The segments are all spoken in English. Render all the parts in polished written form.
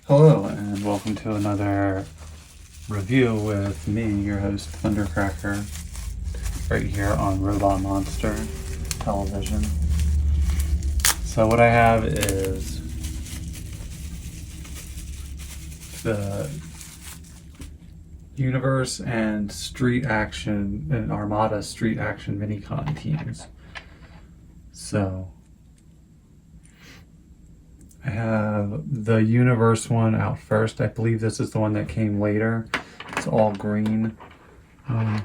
Hello, and welcome to another review with me, your host, Thundercracker, right here on Robot Monster Television. So what I have is the Universe and Street Action and Armada Street Action Minicon teams. So I have the Universe one out first. I believe this is the one that came later. It's all green. I'm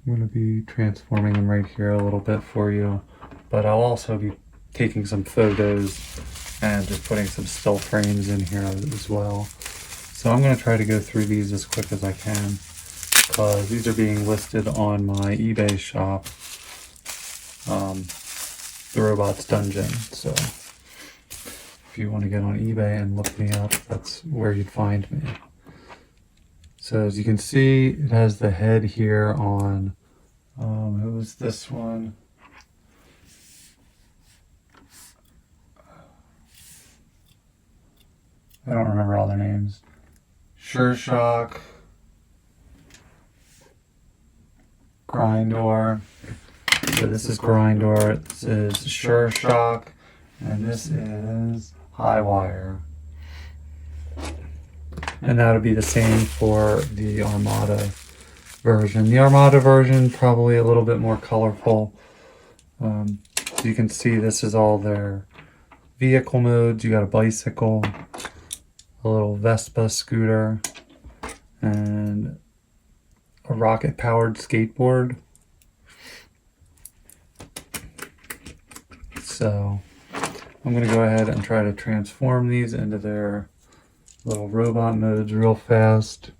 going to be transforming them right here a little bit for you, but I'll also be taking some photos and just putting some still frames in here as well. So I'm going to try to go through these as quick as I can because these are being listed on my eBay shop, the Robots Dungeon. So if you want to get on eBay and look me up, that's where you'd find me. So as you can see, it has the head here on, who was this one? I don't remember all their names. Sure Shock, Grindor. So this is Grindor, this is Sure Shock, and this is High Wire. And that would be the same for the Armada version. The Armada version, probably a little bit more colorful. So you can see this is all their vehicle modes. You got a bicycle, a little Vespa scooter, and a rocket-powered skateboard. So I'm going to go ahead and try to transform these into their little robot modes real fast.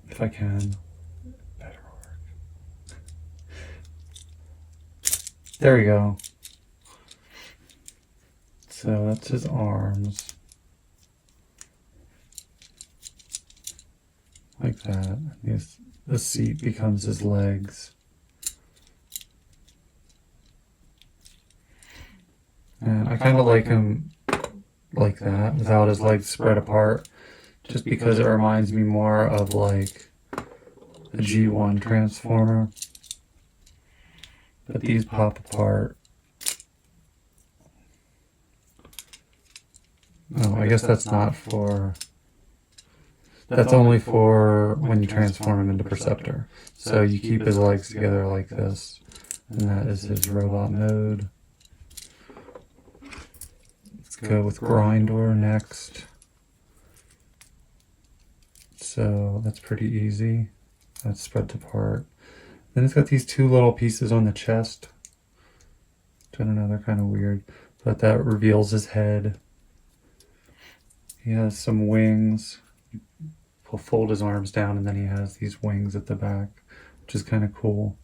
If I can. Better work. There we go. So that's his arms. Like that. The seat becomes his legs. And I kind of like him like that, without his legs spread apart, just because it reminds me more of like a G1 Transformer. But these pop apart. Oh, I guess that's not for... That's only for when you transform him into Perceptor. So you keep his legs together like this, and that is his robot mode. Let's go with Grindor next. So that's pretty easy. That's spread apart. Then it's got these two little pieces on the chest. I don't know, they're kind of weird, but that reveals his head. He has some wings. He'll fold his arms down and then he has these wings at the back, which is kind of cool.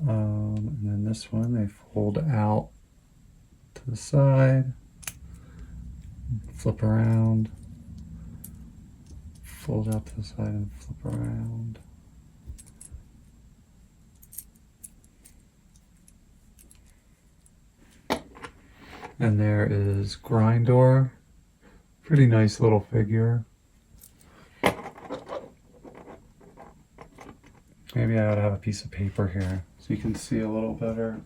And then this one, they fold out to the side, flip around, fold out to the side and flip around. And there is Grindor. Pretty nice little figure. Maybe I ought to have a piece of paper here so you can see a little better.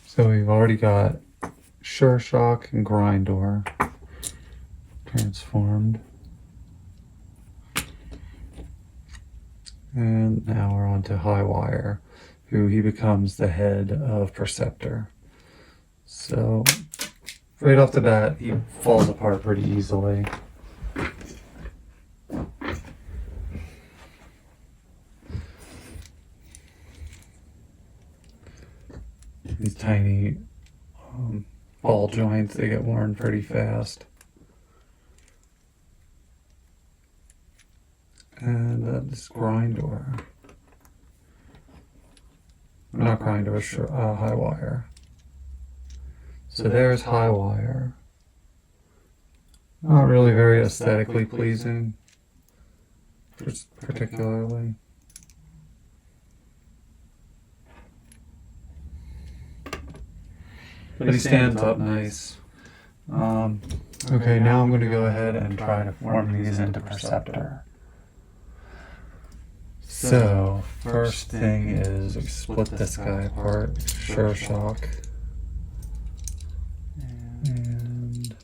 So we've already got Sure Shock and Grindor transformed. And now we're on to High Wire, who he becomes the head of Perceptor. So right off the bat, he falls apart pretty easily. These tiny ball joints, they get worn pretty fast. And that's Grindor. Not Grindor, sure, High Wire. So there's High Wire. Not really very aesthetically pleasing. particularly. But he stands up nice. Okay, now I'm going to go ahead and try to form these into Perceptor. So, first thing is split this guy apart, Sure Shock. And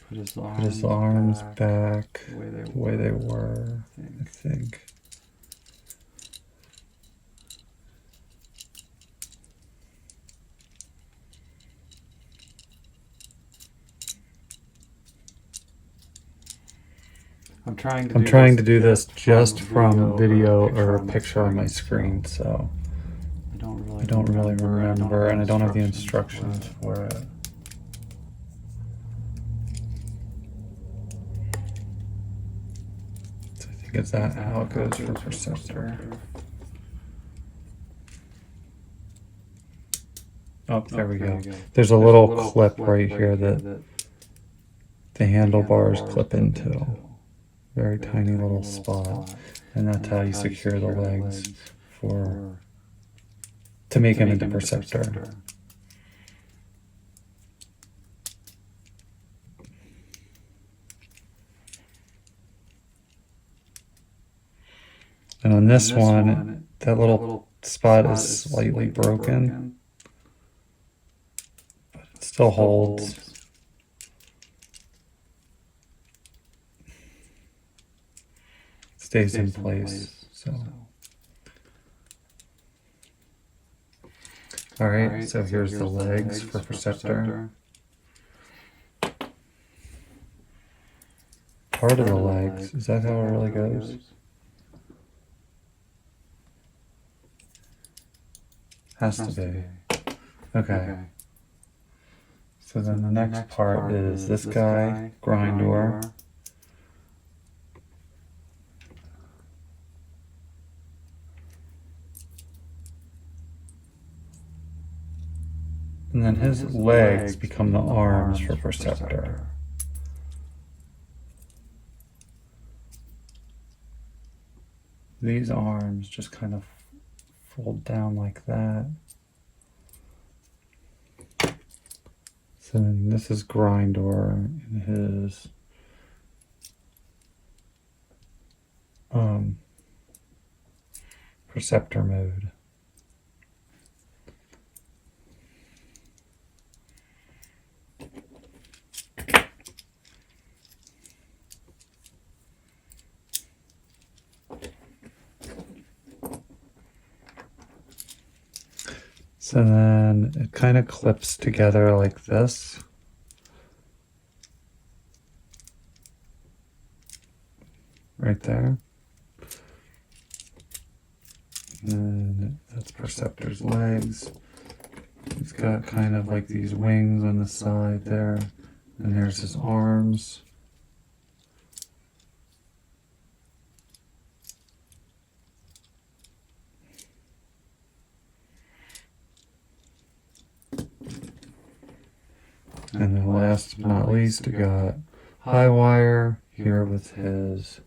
put his arms back the way they were, I think. I'm trying to do this just from video or a picture on my screen, so I don't really remember, and I don't have the instructions for it. So I think it's that how it goes for Perceptor. Oh, there we go. There's a little clip right here that the handlebars clip into. Very tiny little spot, and that's how you secure the legs to make him into Perceptor. And on this one, that little spot is slightly broken, but it still holds. Stays in place. So, all right. So here's the legs for Perceptor. Part of the legs. Is that how it really goes? Has to be. Okay. So then the next part is this guy, Grindor. And then his legs become the arms for Perceptor. These arms just kind of fold down like that. So then this is Grindor in his Perceptor mode. So then it kind of clips together like this. Right there. And that's Perceptor's legs. He's got kind of like these wings on the side there. And there's his arms. And then last but not least, we got Highwire here with his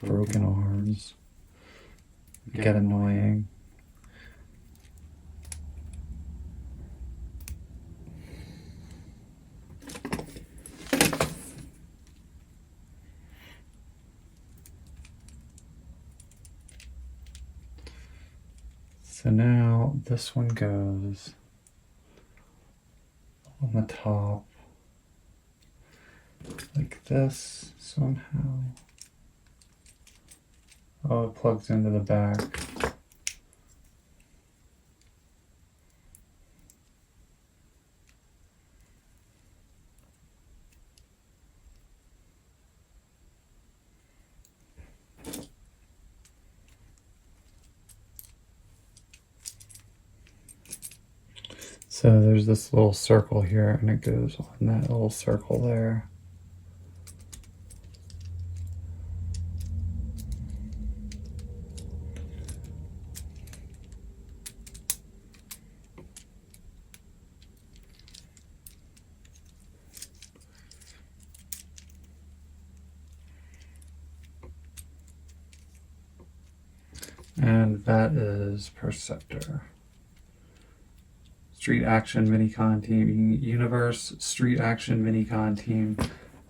broken arms. Get annoying. So now this one goes on the top like this somehow. Oh, it plugs into the back. So there's this little circle here, and it goes on that little circle there. that is Perceptor. Street Action Minicon Team Universe, Street Action Minicon Team.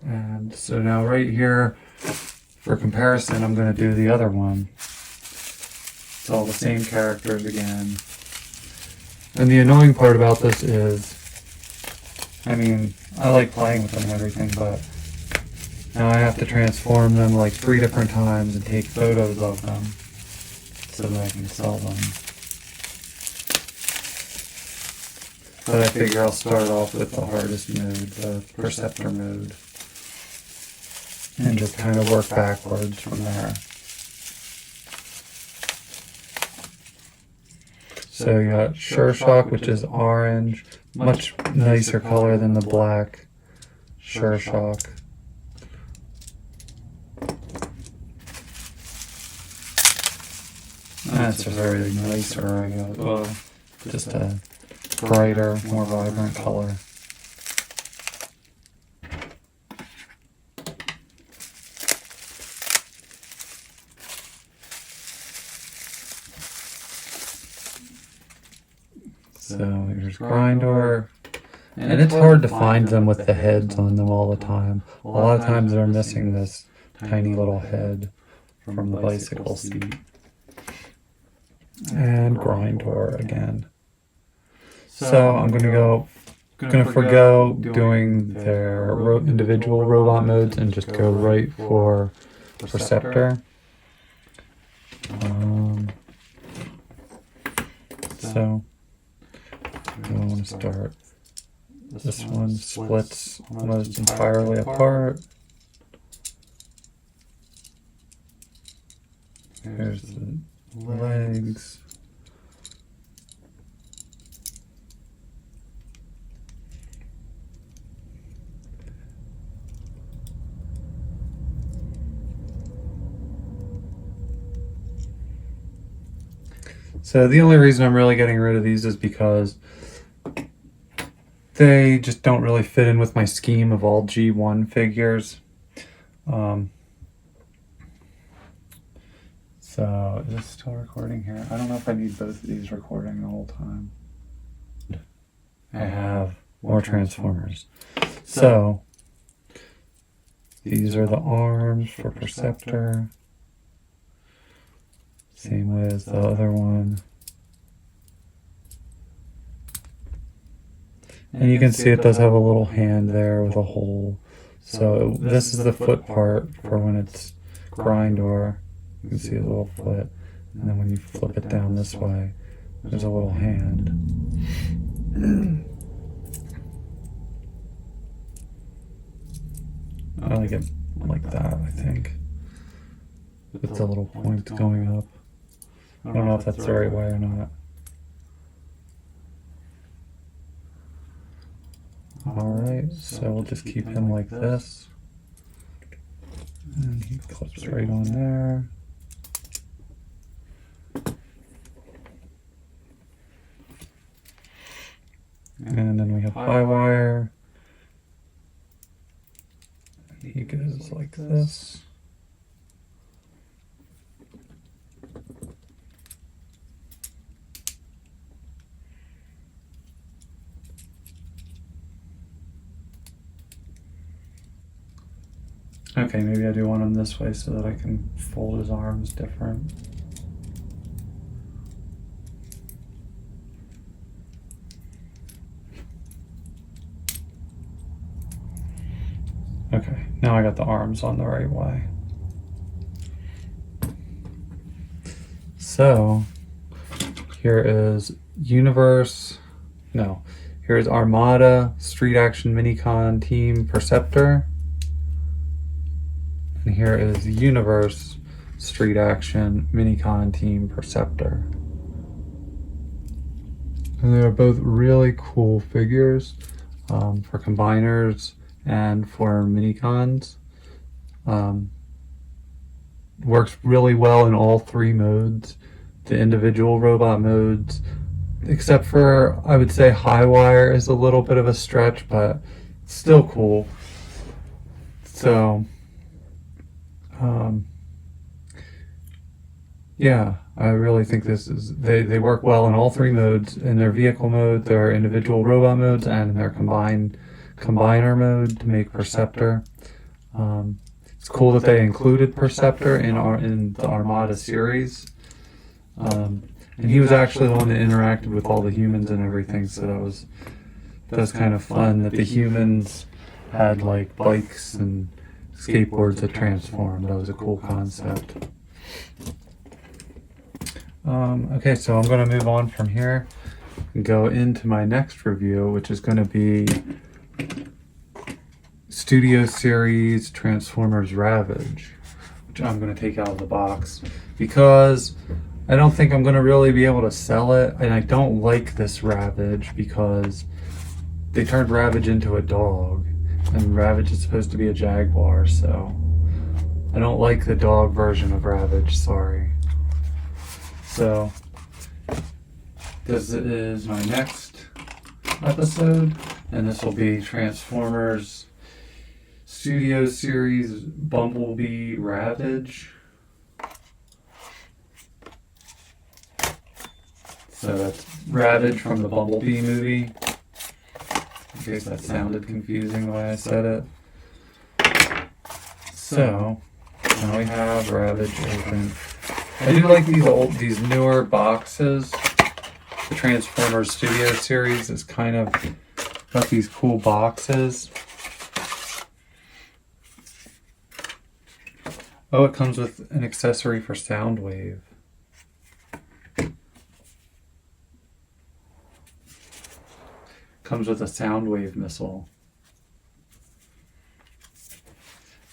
And so now right here, for comparison, I'm going to do the other one. It's all the same characters again. And the annoying part about this is, I mean, I like playing with them and everything, but now I have to transform them like 3 different times and take photos of them so that I can sell them. But I figure I'll start off with the hardest mode, the Perceptor mode, and just kind of work backwards from there. So you got Sure Shock, which is orange, much nicer color than the black Sure Shock. That's a very nicer, I guess. Well, just a brighter, more vibrant color. So here's Grindor, and it's hard to find them with the heads on them all the time. A lot of times they're missing this tiny little head from the bicycle seat. And Grindor again. So I'm gonna forgo doing their individual robot modes and just go right for Perceptor. So I want to start. This one splits almost entirely apart. There's the legs. So the only reason I'm really getting rid of these is because they just don't really fit in with my scheme of all G1 figures. So is this still recording here? I don't know if I need both of these recording the whole time. I have more Transformers. So these are the arms for Perceptor. Same way as the other one. And you can see it does have a little hand there with a hole. So this is the foot part for when it's Grindor. You can see a little foot. And then when you flip it down this way, there's a little hand. I like it like that, I think. With the little point going up. I don't know if that's the right way or not. Alright, so we'll just keep him like this. And he clips right on there. And then we have high wire. He goes like this. Okay, maybe I do want him this way so that I can fold his arms different. Okay, now I got the arms on the right way. So, here is here's Armada, Street Action Minicon Team Perceptor. And here is Universe, Street Action Minicon Team Perceptor. And they're both really cool figures for combiners and for Minicons. Works really well in all 3 modes, the individual robot modes, except for, I would say, high wire is a little bit of a stretch, but still cool. So, yeah, I really think this is, they work well in all three modes, in their vehicle mode, their individual robot modes, and in their combiner mode to make Perceptor. It's cool that they included Perceptor in the Armada series. And he was actually the one that interacted with all the humans and everything, so that was kind of fun that the humans had like bikes and skateboards that transformed. That was a cool concept. Okay, so I'm going to move on from here and go into my next review, which is going to be Studio Series Transformers Ravage, which I'm going to take out of the box because I don't think I'm going to really be able to sell it, and I don't like this Ravage because they turned Ravage into a dog, and Ravage is supposed to be a jaguar, so I don't like the dog version of Ravage, sorry. So, this is my next episode, and this will be Transformers Studio Series Bumblebee Ravage. So that's Ravage from the Bumblebee movie, in case that sounded confusing the way I said it. So, now we have Ravage open. I do like these newer boxes. The Transformers Studio Series is kind of got these cool boxes. Oh, it comes with an accessory for Soundwave. Comes with a Soundwave missile.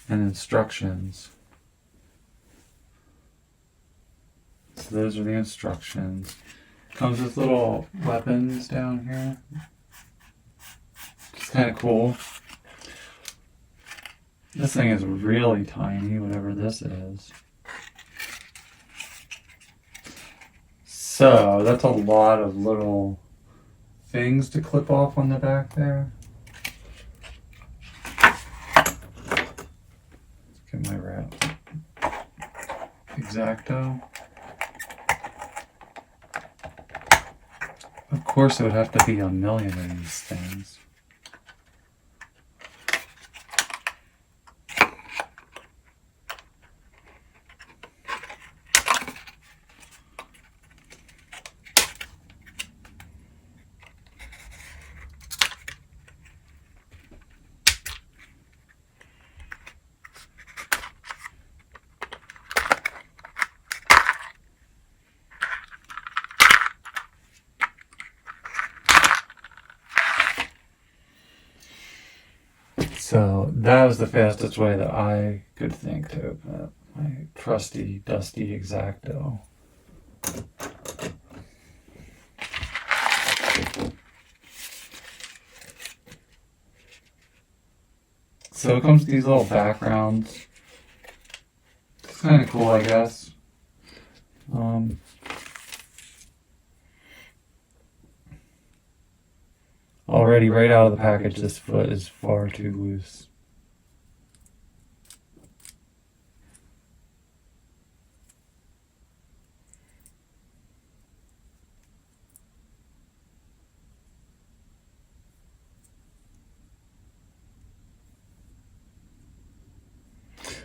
And instructions. So those are the instructions. Comes with little weapons down here. It's kind of cool. This thing is really tiny, whatever this is. So that's a lot of little things to clip off on the back there. Let's get my wrap. X-Acto. Of course, it would have to be a million of these things. So that was the fastest way that I could think to open it. My trusty, dusty X-Acto. So it comes with these little backgrounds. It's kind of cool, I guess. Already, right out of the package, this foot is far too loose.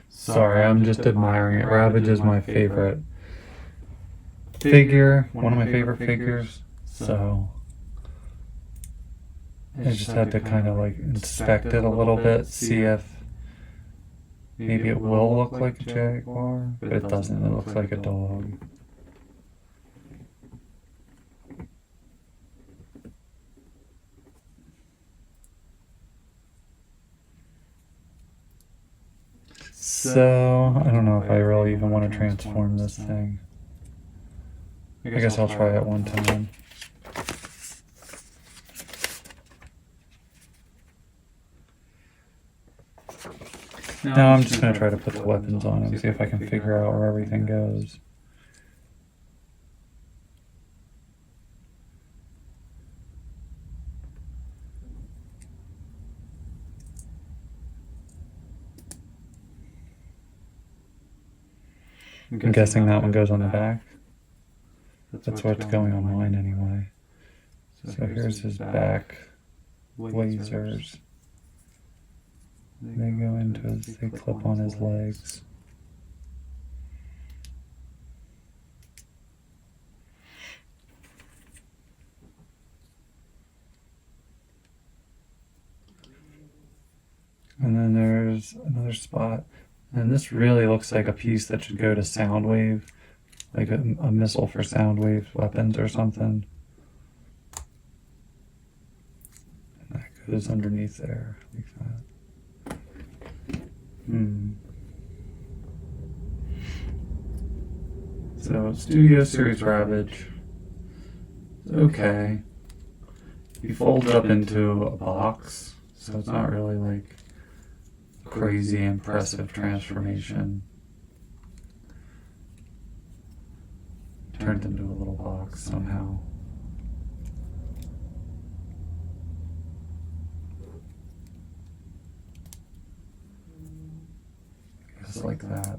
Sorry, I'm just admiring it. Ravage is my favorite figure, one of my favorite figures, so I just had to kind of like inspect it a little bit, see if maybe it will look like a jaguar, but it doesn't. It looks like a dog. So, I don't know if I really even want to transform this thing. I guess I'll try it one time. Now I'm just going to try to put the weapons on and see if I can figure out where everything goes. I'm guessing that one goes on the back. That's what's going on mine anyway. So here's his back lasers. They go into his, they clip on his legs. And then there's another spot. And this really looks like a piece that should go to Soundwave, like a missile for Soundwave weapons or something. And that goes underneath there, like that. So, Studio Series Ravage. Okay. He folds up into a box, so it's not really like crazy impressive transformation. Turned into a little box somehow. Just like that.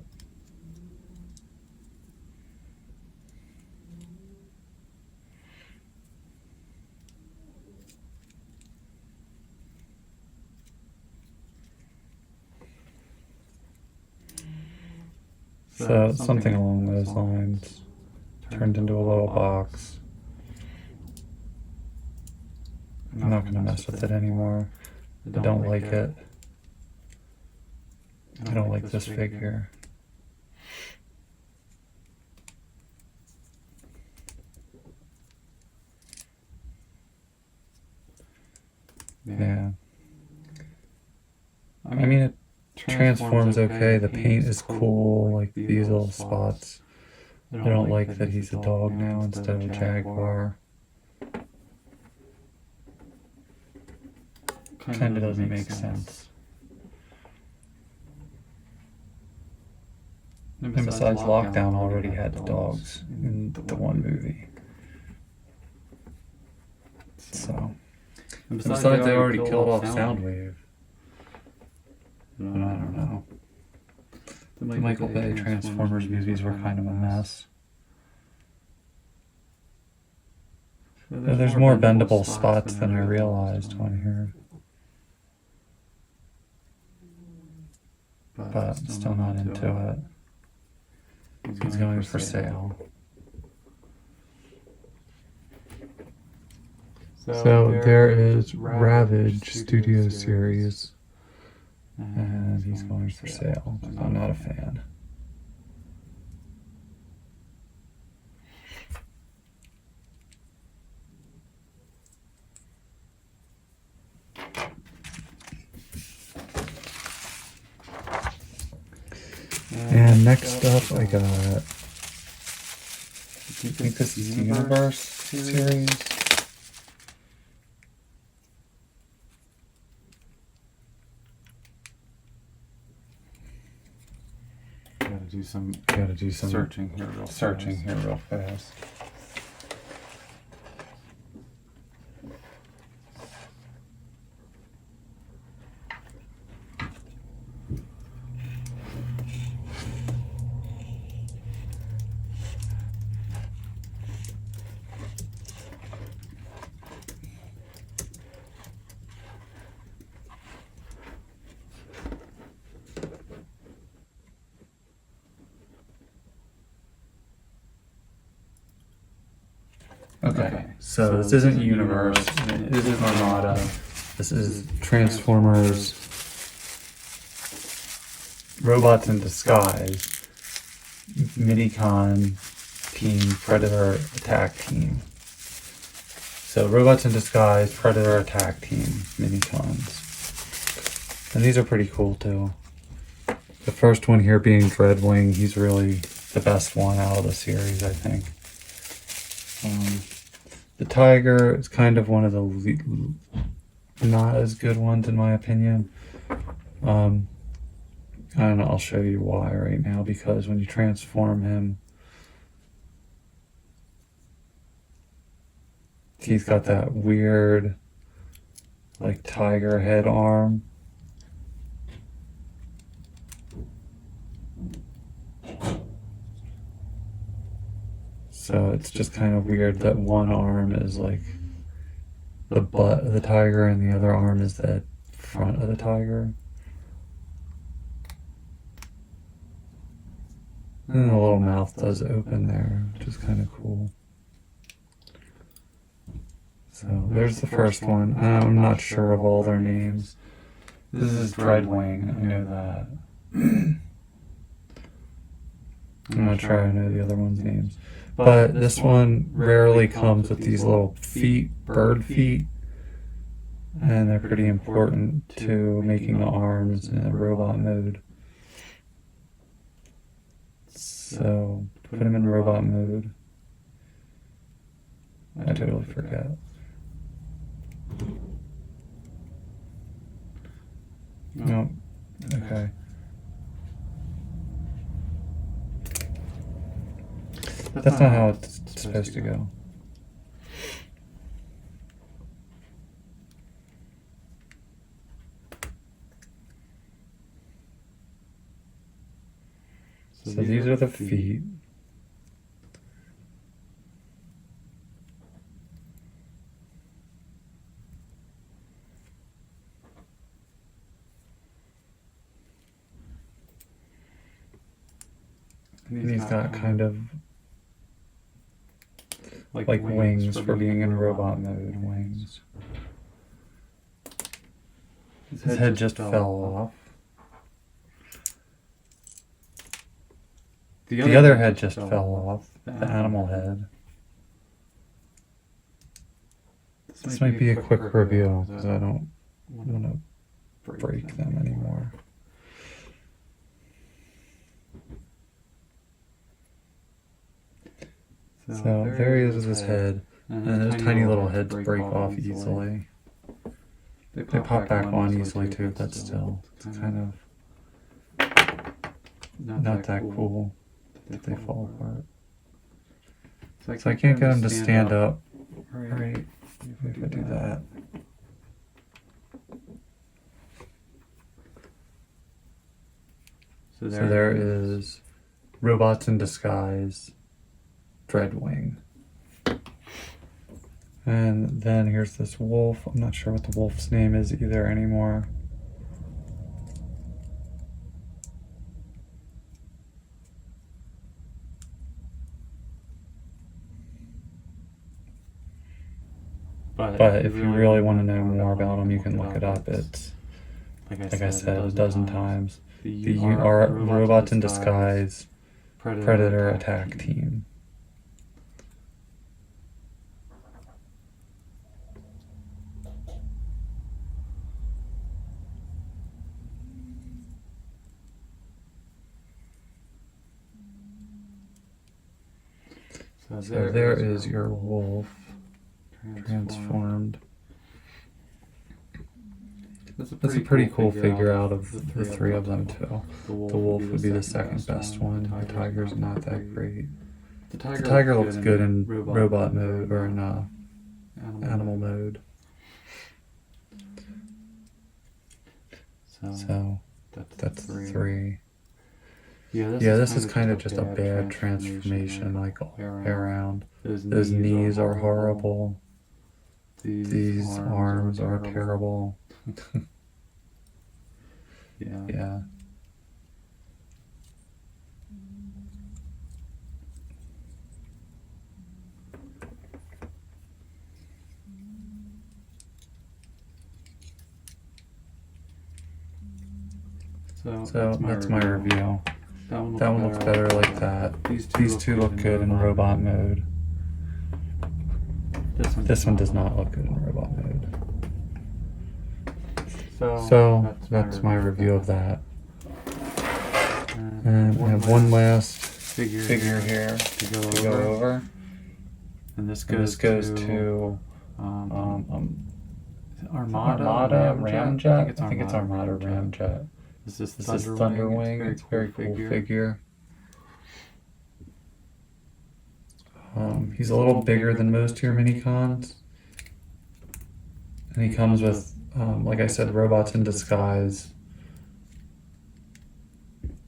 So something along those lines. Turned into a little box. I'm not going to mess with it anymore. I don't like it. I don't like this figure. Yeah. I mean, it transforms okay. The paint is cool, like these little spots. I don't like that he's a dog now instead of a jaguar. Kind of doesn't make sense. And besides, Lockdown already had the dogs in the one movie. So, and besides, they already killed off Soundwave. And I don't know. The Michael Bay Transformers movies were kind of a mess. There's more bendable spots than I realized on here. But I'm still not into it. He's going for sale. So there is Ravage Studio Series. And he's going for sale. I'm not a fan. And next up I got, I think this is the Universe series. Gotta do some searching here real fast. Okay, so this isn't Universe, it isn't Armada, this is Transformers Robots in Disguise, Minicon Team Predator Attack Team. So Robots in Disguise, Predator Attack Team, Minicons. And these are pretty cool too. The first one here being Dreadwing, he's really the best one out of the series, I think. The Tiger is kind of one of the not as good ones in my opinion. I don't know, I'll show you why right now, because when you transform him, he's got that weird like tiger head arm. So it's just kind of weird that one arm is like the butt of the tiger and the other arm is the front of the tiger. And the little mouth does open there, which is kind of cool. So there's the first one. I'm not sure of all their names. This is Dreadwing, I know that. I'm not sure I know the other one's names. But this one rarely comes with these little feet, bird feet. And they're pretty important to making the arms in a robot mode. So, put him in robot mode. I totally forget. No, okay. That's not how it's supposed to go. So these are the feet. And he's got kind of like wings for being in robot mode. Wings. His head just fell off. The other head just fell off. The animal head. This might be a quick review because I don't want to break them anymore. So there he is with his head, and those tiny little heads break off easily. They pop back on easily too, but still, it's kind of not that cool that they fall apart. So I can't get them to stand up. Right, if I do that. So there is Robots in Disguise, Dreadwing. And then here's this wolf. I'm not sure what the wolf's name is either anymore. But if you really want to know more about them, you can look it up. It's, like I said, a dozen times. The Robots in Disguise Predator Attack Team. So there is your wolf transformed. That's a pretty cool figure out of the three of them too. The wolf would be the second best one. The tiger's not that great. The tiger looks good in robot mode or in animal mode. So that's three. Yeah, this is kind of just a bad transformation, like all the way around. Those knees are horrible. These arms are terrible. Yeah. So that's my review. That one looks better like that. These two look good in robot mode. This one does not look good in robot mode. So that's my review of that. And we have one last figure here to go over. And this goes to Armada Ramjet. I think it's Armada Ramjet. This is Thunderwing. It's a very cool figure. He's a little bigger than most of your Minicons. And he comes with, like I said, Robots in Disguise.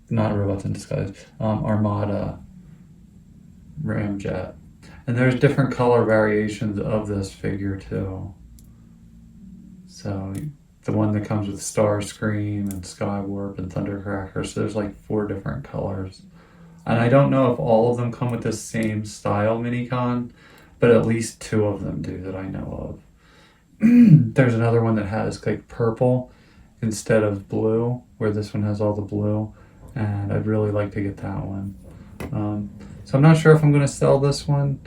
Not Robots in Disguise. Armada Ramjet. And there's different color variations of this figure too. So the one that comes with Starscream and Skywarp and Thundercracker, so there's like 4 different colors. And I don't know if all of them come with the same style Minicon, but at least 2 of them do that I know of. There's another one that has like purple instead of blue, where this one has all the blue, and I'd really like to get that one. So I'm not sure if I'm going to sell this one.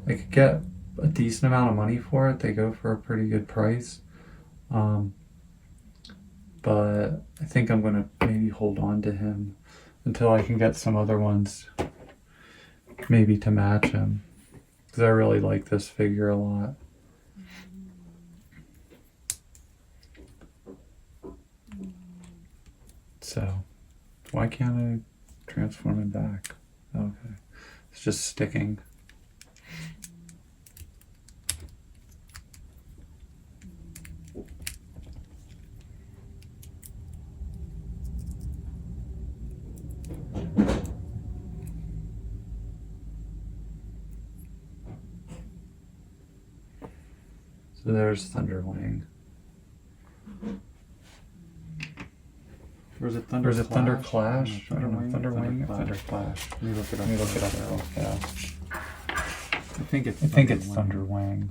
I could get a decent amount of money for it. They go for a pretty good price. But I think I'm going to maybe hold on to him until I can get some other ones maybe to match him, because I really like this figure a lot. So, why can't I transform him back? Okay, it's just sticking. So there's Thunderwing. Or is it Thunderclash? I don't know. Thunderwing? Thunderclash. Let me look it up. Let me look it up real fast. I think it's Thunderwing.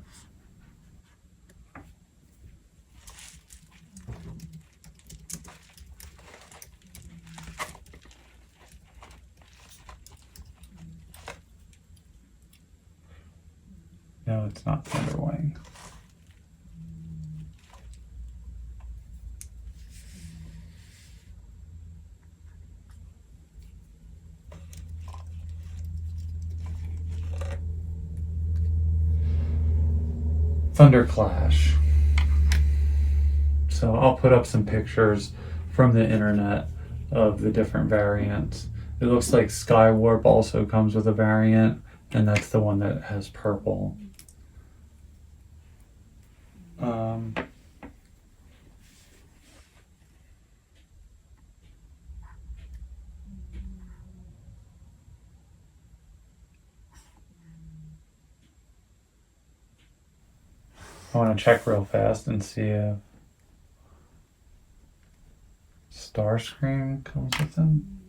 No, it's not Thunderwing. Thunderclash. So I'll put up some pictures from the internet of the different variants. It looks like Skywarp also comes with a variant, and that's the one that has purple. I want to check real fast and see if Starscream comes with them.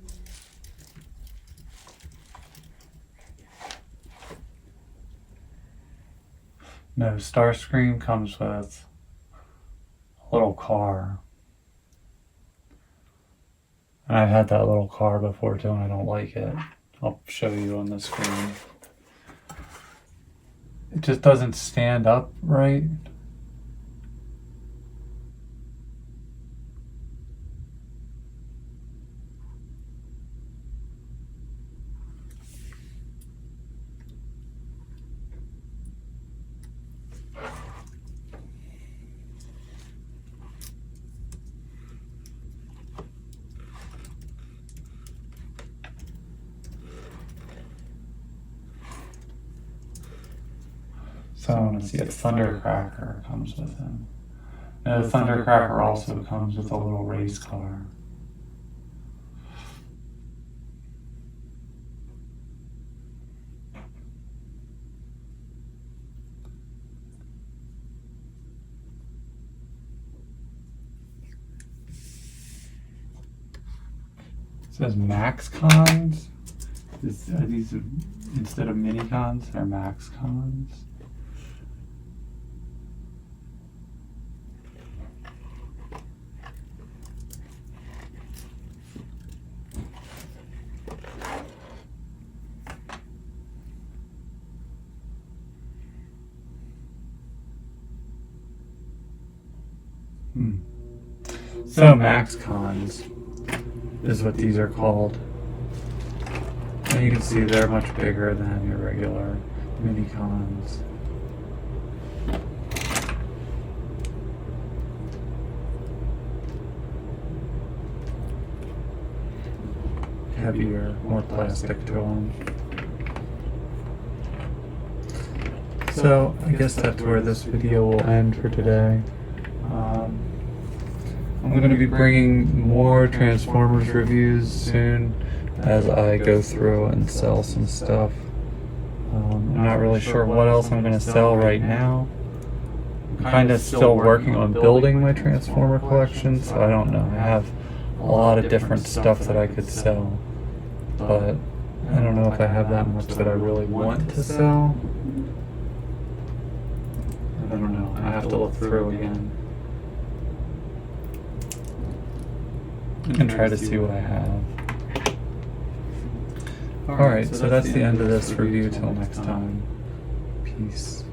No, Starscream comes with a little car. And I've had that little car before too, and I don't like it. I'll show you on the screen. It just doesn't stand up right. So I want to see if Thundercracker comes with him. No, Thundercracker also comes with a little race car. It says MaxCons. Are these instead of Minicons, they're MaxCons? So MaxCons is what these are called. And you can see they're much bigger than your regular Minicons. Heavier, more plastic to them. So I guess that's where this video will end for today. I'm going to be bringing more Transformers reviews soon as I go through and sell some stuff. I'm not really sure what else I'm going to sell right now. I'm kind of still working on building my Transformer collection, so I don't know. I have a lot of different stuff that I could sell, but I don't know if I have that much that I really want to sell. I don't know. I have to look through again and try to see what I have. Alright, so that's the end of this review. Till next time. Peace.